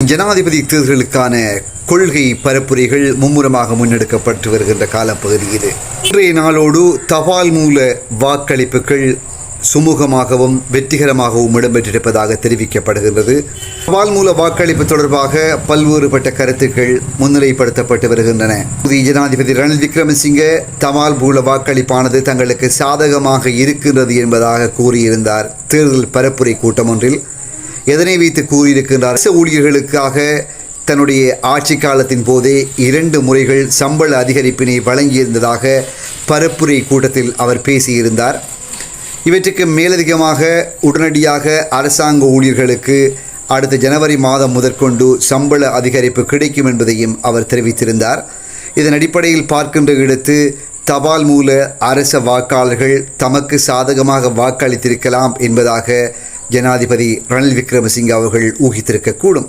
ஜனாதிபதி தேர்தலுக்கான கொள்கை பரப்புரைகள் மும்முரமாக முன்னெடுக்கப்பட்டு வருகின்ற காலப்பகுதியில் இன்றைய நாளோடு தபால் மூல வாக்களிப்புகள் சுமூகமாகவும் வெற்றிகரமாகவும் இடம்பெற்றிருப்பதாக தெரிவிக்கப்படுகின்றது. தபால் மூல வாக்களிப்பு தொடர்பாக பல்வேறுபட்ட கருத்துக்கள் முன்னிலைப்படுத்தப்பட்டு வருகின்றன. புதிய ஜனாதிபதி ரணில் விக்ரமசிங்க தபால் மூல வாக்களிப்பானது தங்களுக்கு சாதகமாக இருக்கின்றது என்பதாக கூறியிருந்தார் தேர்தல் பரப்புரை கூட்டம் ஒன்றில். எதனை வைத்து கூறியிருக்கின்றார்? அரசு ஊழியர்களுக்காக தன்னுடைய ஆட்சி காலத்தின் போதே 2 முறைகள் சம்பள அதிகரிப்பினை வழங்கியிருந்ததாக பரப்புரை கூட்டத்தில் அவர் பேசியிருந்தார். இவற்றுக்கு மேலதிகமாக உடனடியாக அரசாங்க ஊழியர்களுக்கு அடுத்த ஜனவரி மாதம் முதற்கொண்டு சம்பள அதிகரிப்பு கிடைக்கும் என்பதையும் அவர் தெரிவித்திருந்தார். இதன் அடிப்படையில் பார்க்கின்ற இடத்து தபால் மூல அரச வாக்காளர்கள் தமக்கு சாதகமாக வாக்களித்திருக்கலாம் என்பதாக ஜனாதிபதி ரணில் விக்ரமசிங்க அவர்கள் ஊகித்திருக்கக்கூடும்.